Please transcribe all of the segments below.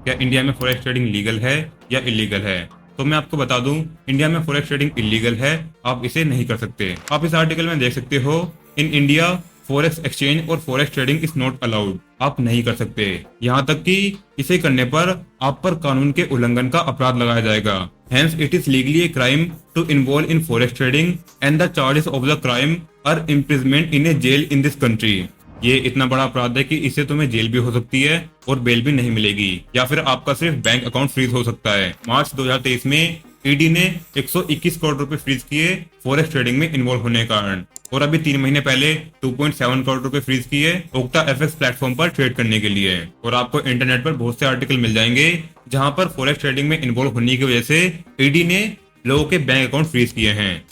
क्या इंडिया में forex trading legal है या इलीगल है? तो मैं आपको बता दूं, इंडिया में फॉरेक्स ट्रेडिंग इलीगल है। आप इसे नहीं कर सकते। आप इस आर्टिकल में देख सकते हो, इन इंडिया फॉरेक्स एक्सचेंज और forex trading is not allowed. आप नहीं कर सकते। यहाँ तक कि इसे करने पर आप पर कानून के उल्लंघन का अपराध लगाया जाएगा। Hence, it is legally a crime to involve in forex trading, and the charges of the crime are imprisonment in a jail in this country. ये इतना बड़ा अपराध है कि इससे तुम्हें जेल भी हो सकती है और बेल भी नहीं मिलेगी, या फिर आपका सिर्फ बैंक अकाउंट फ्रीज हो सकता है। मार्च 2023 में ईडी ने 121 करोड़ रुपए फ्रीज किए फॉरेक्स ट्रेडिंग में इन्वॉल्व होने के कारण, और अभी 3 महीने पहले 2.7 करोड़ रुपए फ्रीज किए ओक्टा एफएक्स प्लेटफॉर्म पर ट्रेड करने के लिए। और आपको इंटरनेट पर बहुत से आर्टिकल मिल जाएंगे जहां पर फॉरेक्स ट्रेडिंग में इन्वॉल्व होने की वजह से ईडी ने लोगों के बैंक अकाउंट फ्रीज किए हैं।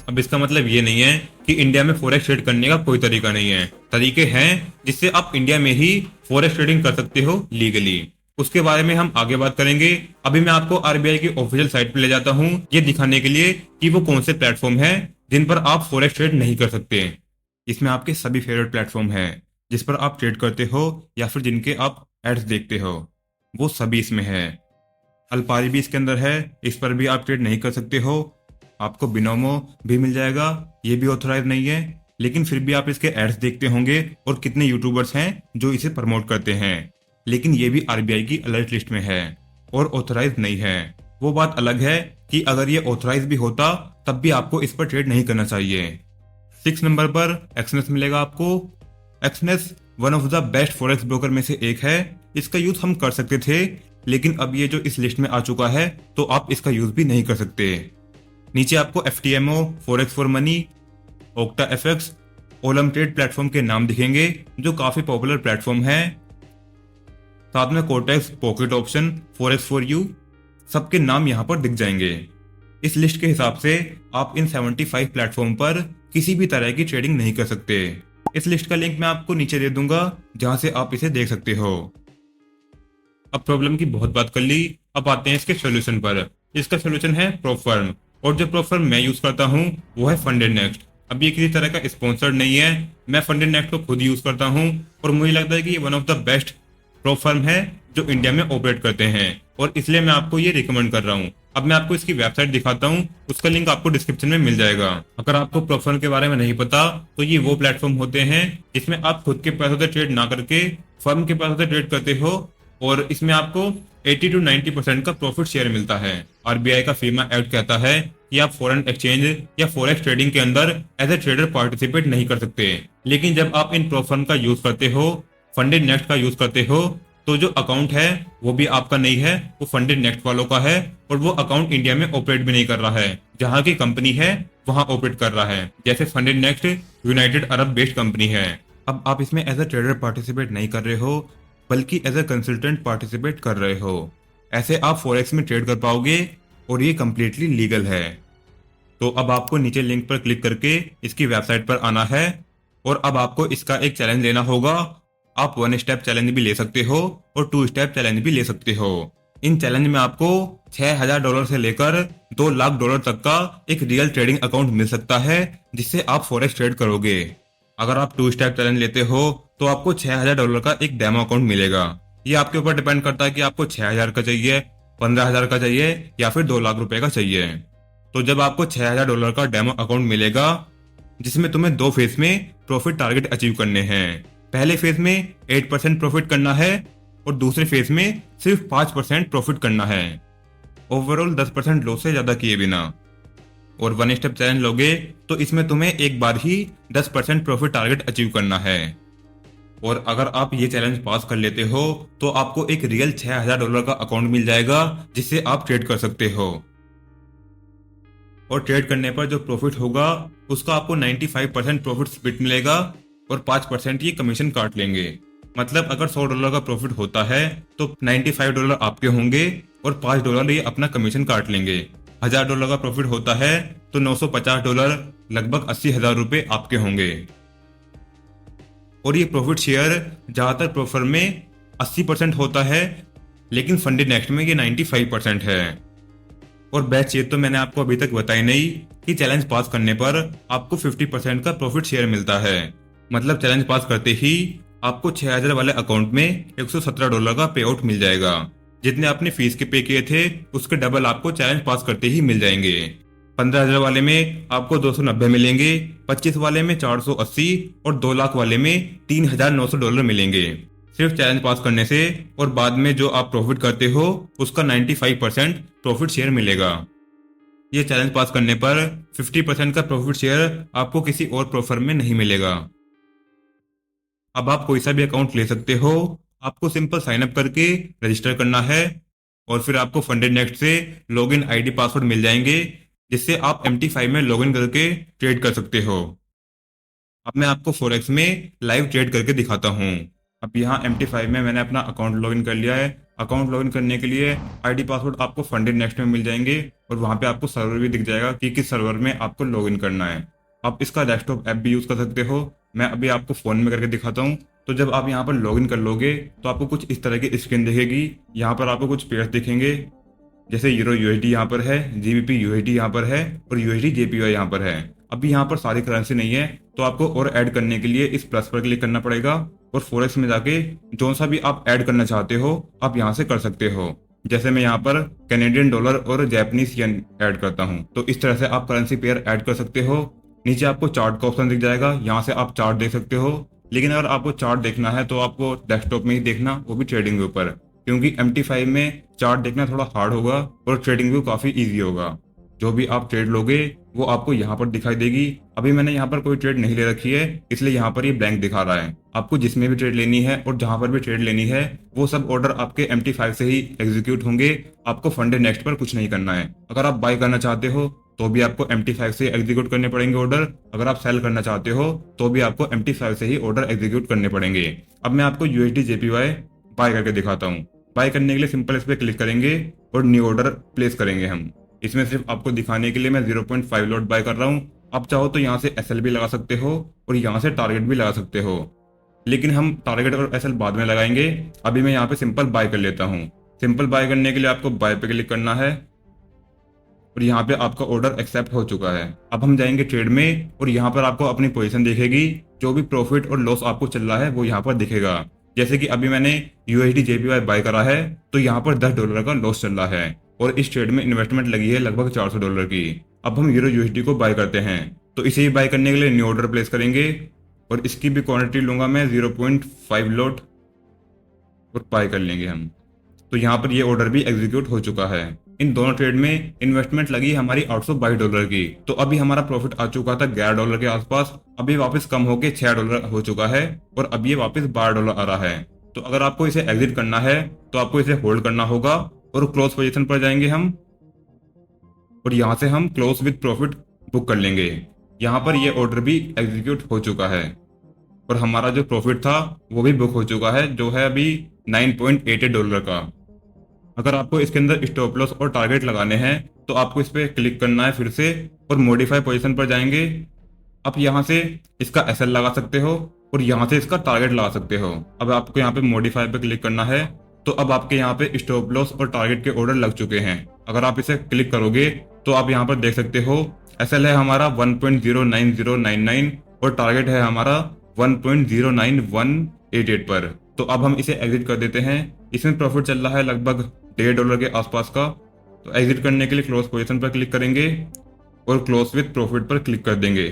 अब इसका मतलब ये नहीं है कि इंडिया में फॉरेक्स ट्रेड करने का कोई तरीका नहीं है। तरीके हैं जिससे आप इंडिया में ही फॉरेक्स ट्रेडिंग कर सकते हो लीगली। उसके बारे में हम आगे बात करेंगे। अभी मैं आपको आरबीआई की ऑफिशियल साइट पर ले जाता हूँ, ये दिखाने के लिए कि वो कौन से प्लेटफॉर्म है जिन पर आप फॉरेक्स ट्रेड नहीं कर सकते। इसमें आपके सभी फेवरेट प्लेटफॉर्म है जिस पर आप ट्रेड करते हो या फिर जिनके आप एड्स देखते हो, वो सभी इसमें है। अल्पारी भी इसके अंदर है, इस पर भी आप ट्रेड नहीं कर सकते हो। आपको बिनोमो भी मिल जाएगा, ये भी ऑथराइज नहीं है, लेकिन फिर भी आप इसके एड्स देखते होंगे और कितने यूट्यूबर्स हैं जो इसे प्रमोट करते हैं। लेकिन ये भी आरबीआई की अलर्ट लिस्ट में है और ऑथराइज नहीं है। वो बात अलग है कि अगर ये ऑथराइज भी होता तब भी आपको इस पर ट्रेड नहीं करना चाहिए। 6 नंबर पर एक्सनेस मिलेगा आपको। Exness one of the best forex broker में से एक है। इसका यूज हम कर सकते थे, लेकिन अब ये जो इस लिस्ट में आ चुका है तो आप इसका यूज भी नहीं कर सकते। नीचे आपको FTMO, forex for money, Octa FX, Olymp trade platform के नाम दिखेंगे जो काफी पॉपुलर प्लेटफॉर्म है। साथ में Quotex, pocket option, forex for you, सबके नाम यहाँ पर दिख जाएंगे। इस लिस्ट के हिसाब से आप इन 75 प्लेटफॉर्म पर किसी भी तरह की ट्रेडिंग नहीं कर सकते। इस लिस्ट का लिंक मैं आपको नीचे दे दूंगा जहां से आप इसे देख सकते हो। अब प्रॉब्लम की बहुत बात कर ली, अब आते हैं इसके सोल्यूशन पर। इसका सोल्यूशन है प्रोफर्म, और जो प्रोफर्म मैं यूज करता हूँ वो है फंडेड नेक्स्ट। अब ये किसी तरह का स्पॉन्सर्ड नहीं है, मैं फंडेड नेक्स्ट को खुद यूज करता हूँ और मुझे लगता है कि ये वन ऑफ द बेस्ट प्रोफर्म है जो इंडिया में ऑपरेट करते हैं, और इसलिए मैं आपको ये रिकमेंड कर रहा हूँ। अब मैं आपको इसकी वेबसाइट दिखाता हूँ, उसका लिंक आपको डिस्क्रिप्शन में मिल जाएगा। अगर आपको प्रोफर्म के बारे में नहीं पता तो ये वो प्लेटफॉर्म होते हैं जिसमें आप खुद के पैसों से ट्रेड ना करके फर्म के पैसों से ट्रेड करते हो, और इसमें आपको 80 to 90% का प्रॉफिट शेयर मिलता है। आरबीआई का फीमा एक्ट कहता है कि आप फॉरेन एक्सचेंज या फॉरेक्स ट्रेडिंग के अंदर एज ए ट्रेडर पार्टिसिपेट नहीं कर सकते। लेकिन जब आप इन प्रोफर्म का यूज करते हो, फंडेड नेक्स्ट का यूज करते हो, तो जो अकाउंट है वो भी आपका नहीं है, वो फंडेड नेक्स्ट वालों का है, और वो अकाउंट इंडिया में ऑपरेट भी नहीं कर रहा है। जहां की कंपनी है वहां ऑपरेट कर रहा है। जैसे funded next United Arab based company है। अब आप इसमें एज ए ट्रेडर पार्टिसिपेट नहीं कर रहे हो, बल्कि एज ए कंसल्टेंट पार्टिसिपेट कर रहे हो। ऐसे आप फॉरेक्स में ट्रेड कर पाओगे और ये कंप्लीटली लीगल है। तो अब आपको नीचे लिंक पर क्लिक करके इसकी वेबसाइट पर आना है, और अब आपको इसका एक चैलेंज लेना होगा। आप 1 स्टेप चैलेंज भी ले सकते हो और 2 स्टेप चैलेंज भी ले सकते हो। इन चैलेंज में आपको $6,000 से लेकर $2 लाख तक का एक रियल ट्रेडिंग अकाउंट मिल सकता है जिससे आप फॉरेक्स ट्रेड करोगे। अगर आप 2 स्टेप चैलेंज लेते हो तो आपको $6,000 का एक डेमो अकाउंट मिलेगा। ये आपके ऊपर डिपेंड करता है कि आपको 6,000 का चाहिए, 15,000 का चाहिए या फिर 2 लाख रुपए का चाहिए। तो जब आपको $6,000 का डेमो अकाउंट मिलेगा, जिसमें तुम्हें 2 फेज में प्रॉफिट टारगेट अचीव करने हैं। पहले फेज में 8% प्रॉफिट करना है और दूसरे फेज में सिर्फ 5% प्रॉफिट करना है, ओवरऑल 10% लॉस से ज्यादा किए बिना। और 1 स्टेप चैलेंज लोगे तो इसमें तुम्हें एक बार ही 10% प्रॉफिट टारगेट अचीव करना है। और अगर आप ये चैलेंज पास कर लेते हो तो आपको एक रियल $6,000 का अकाउंट मिल जाएगा जिससे आप ट्रेड कर सकते हो। और ट्रेड करने पर जो प्रॉफिट होगा उसका आपको 95% प्रॉफिट स्प्लिट मिलेगा और 5% ये कमीशन काट लेंगे। मतलब अगर $100 का प्रॉफिट होता है तो $95 आपके होंगे और $5 ये अपना कमीशन काट लेंगे। $1,000 का प्रॉफिट होता है तो $950, लगभग 80,000 रुपए आपके होंगे। और ये प्रॉफिट शेयर ज्यादातर प्रोफर्म में 80% होता है, लेकिन फंडेड नेक्स्ट में ये 95% है। और बेस्ट चीज तो मैंने आपको अभी तक बताई नहीं कि चैलेंज पास करने पर आपको 50% का प्रॉफिट शेयर मिलता है। मतलब चैलेंज पास करते ही आपको 6,000 वाले अकाउंट में $117 का पे आउट मिल जाएगा। जितने आपने फीस के पे किए थे उसके डबल आपको चैलेंज पास करते ही मिल जाएंगे। 15,000 वाले में आपको 290 मिलेंगे, 25 वाले में 480 और 2 लाख वाले में $3,900 मिलेंगे सिर्फ चैलेंज पास करने से। और बाद में जो आप प्रॉफिट करते हो उसका 95% प्रॉफिट शेयर मिलेगा। ये चैलेंज पास करने पर 50% का प्रॉफिट शेयर आपको किसी और प्रोफर में नहीं मिलेगा। अब आप कोई सा भी अकाउंट ले सकते हो। आपको सिंपल साइन अप करके रजिस्टर करना है और फिर आपको फंडेड नेक्स्ट से लॉगिन आईडी पासवर्ड मिल जाएंगे, जिससे आप MT5 में लॉगिन करके ट्रेड कर सकते हो। अब मैं आपको फॉरेक्स में लाइव ट्रेड करके दिखाता हूँ। अब यहाँ MT5 में मैंने अपना अकाउंट लॉगिन कर लिया है। अकाउंट लॉगिन करने के लिए आईडी पासवर्ड आपको फंडेड नेक्स्ट में मिल जाएंगे और वहाँ पे आपको सर्वर भी दिख जाएगा कि किस सर्वर में आपको लॉगिन करना है। आप इसका डेस्कटॉप ऐप भी यूज़ कर सकते हो। मैं अभी आपको फ़ोन में करके दिखाता हूँ। तो जब आप यहाँ पर लॉगिन कर लोगे तो आपको कुछ इस तरह की स्क्रीन दिखेगी। यहाँ पर आपको कुछ पेयर्स दिखेंगे, जैसे यूरो USD यहाँ पर है, GBP USD यहाँ पर है और USD JPY यहाँ पर है। अभी यहाँ पर सारी करेंसी नहीं है तो आपको और ऐड करने के लिए इस प्लस पर क्लिक करना पड़ेगा और फॉरेक्स में जाके जो सा भी आप ऐड करना चाहते हो आप यहाँ से कर सकते हो। जैसे मैं यहाँ पर कैनेडियन डॉलर और जैपनीज येन ऐड करता हूँ। तो इस तरह से आप करेंसी पेयर ऐड कर सकते हो। नीचे आपको चार्ट का ऑप्शन दिख जाएगा, यहाँ से आप चार्ट देख सकते हो। लेकिन अगर आपको चार्ट देखना है तो आपको डेस्कटॉप में ही देखना, वो भी ट्रेडिंग व्यू पर, क्योंकि MT5 में चार्ट देखना थोड़ा हार्ड होगा और ट्रेडिंग व्यू काफी इजी होगा। जो भी आप ट्रेड लोगे वो आपको यहाँ पर दिखाई देगी। अभी मैंने यहाँ पर कोई ट्रेड नहीं ले रखी है, इसलिए यहाँ पर ये ब्लैंक दिखा रहा है। आपको जिसमें भी ट्रेड लेनी है और जहां पर भी ट्रेड लेनी है वो सब ऑर्डर आपके MT5 से ही एग्जीक्यूट होंगे। आपको फंडे नेक्स्ट पर कुछ नहीं करना है। अगर आप बाय करना चाहते हो तो भी आपको MT5 से एग्जीक्यूट करने पड़ेंगे ऑर्डर। अगर आप सेल करना चाहते हो तो भी आपको MT5 से ही ऑर्डर एग्जीक्यूट करने पड़ेंगे। अब मैं आपको USD JPY बाय करके दिखाता हूँ। बाय करने के लिए सिंपल इस पर क्लिक करेंगे और न्यू ऑर्डर प्लेस करेंगे हम। इसमें सिर्फ आपको दिखाने के लिए मैं 0.5 लॉट बाय कर रहा हूँ। आप चाहो तो यहाँ से SL भी लगा सकते हो और यहाँ से टारगेट भी लगा सकते हो, लेकिन हम टारगेट और SL बाद में लगाएंगे। अभी मैं यहाँ पे सिंपल बाय कर लेता हूँ। सिंपल बाय करने के लिए आपको बाय पे क्लिक करना है और यहाँ पे आपका ऑर्डर एक्सेप्ट हो चुका है। अब हम जाएंगे ट्रेड में और यहाँ पर आपको अपनी पोजीशन दिखेगी। जो भी प्रॉफिट और लॉस आपको चल रहा है वो यहाँ पर दिखेगा। जैसे कि अभी मैंने USD JPY बाय करा है तो यहाँ पर $10 का लॉस चल रहा है और इस ट्रेड में इन्वेस्टमेंट लगी है लगभग $400 की। अब हम यूरो USD को बाय करते हैं, तो इसे ही बाय करने के लिए न्यू ऑर्डर प्लेस करेंगे और इसकी भी क्वांटिटी लूंगा मैं 0.5 लॉट और बाय कर लेंगे हम। तो यहाँ पर ये ऑर्डर भी एग्जीक्यूट हो चुका है। इन दोनों ट्रेड में इन्वेस्टमेंट लगी हमारी $822 की। तो अभी हमारा प्रॉफिट आ चुका था $11 के आसपास। अभी वापस कम होके $6 हो चुका है और अब ये वापस $12 आ रहा है। तो अगर आपको इसे एग्जिट करना है तो आपको इसे होल्ड करना होगा और क्लोज पोजीशन पर जाएंगे हम और यहाँ से हम क्लोज विद प्रॉफिट बुक कर लेंगे। यहाँ पर ये ऑर्डर भी एग्जीक्यूट हो चुका है और हमारा जो प्रॉफिट था वो भी बुक हो चुका है, जो है अभी $9.88 का। अगर आपको इसके अंदर स्टॉप लॉस और टारगेट लगाने हैं तो आपको इस पर क्लिक करना है फिर से और मॉडिफाई पोजीशन पर जाएंगे। आप यहाँ से इसका SL लगा सकते हो और यहाँ से इसका टारगेट लगा सकते हो। अब आपको यहाँ पे मॉडिफाई पे क्लिक करना है तो अब आपके यहाँ पे स्टॉप लॉस और टारगेट के ऑर्डर लग चुके हैं। अगर आप इसे क्लिक करोगे तो आप यहाँ पर देख सकते हो SL है हमारा 1.09099 और टारगेट है हमारा 1.09188 पर। तो अब हम इसे एग्जिट कर देते हैं। इसमें प्रॉफिट चल रहा है लगभग $1.5 के आसपास का। तो एग्जिट करने के लिए क्लोज पोजीशन पर क्लिक करेंगे और क्लोज विद प्रॉफिट पर क्लिक कर देंगे।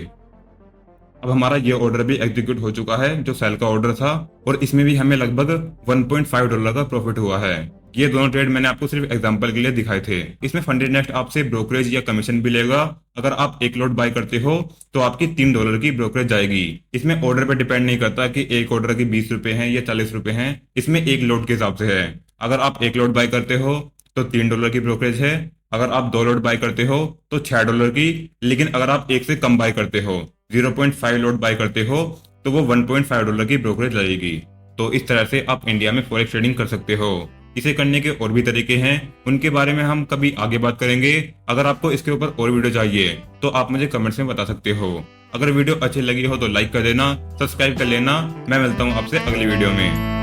अब हमारा ये ऑर्डर भी एग्जीक्यूट हो चुका है जो सेल का ऑर्डर था और इसमें भी हमें लगभग $1.5 का प्रॉफिट हुआ है। ये दोनों ट्रेड मैंने आपको सिर्फ एग्जांपल के लिए दिखाए थे। इसमें फंडेड नेक्स्ट आपसे ब्रोकरेज या कमीशन भी लेगा। अगर आप एक लॉट बाय करते हो तो आपकी $3 की ब्रोकरेज जाएगी। इसमें ऑर्डर पर डिपेंड नहीं करता कि एक ऑर्डर की ₹20 हैं या ₹40 हैं, इसमें एक लॉट के हिसाब से है। अगर आप एक लॉट बाय करते हो तो $3 की ब्रोकरेज है। अगर आप 2 लॉट बाय करते हो तो $6 की। लेकिन अगर आप एक से कम बाय करते हो, 0.5 लॉट बाय करते हो, तो वो $1.5 की ब्रोकरेज लगेगी। तो इस तरह से आप इंडिया में फॉरेक्स ट्रेडिंग कर सकते हो। इसे करने के और भी तरीके हैं, उनके बारे में हम कभी आगे बात करेंगे। अगर आपको इसके ऊपर और वीडियो चाहिए तो आप मुझे कमेंट्स में बता सकते हो। अगर वीडियो अच्छी लगी हो तो लाइक कर देना, सब्सक्राइब कर लेना। मैं मिलता हूँ आपसे अगली वीडियो में।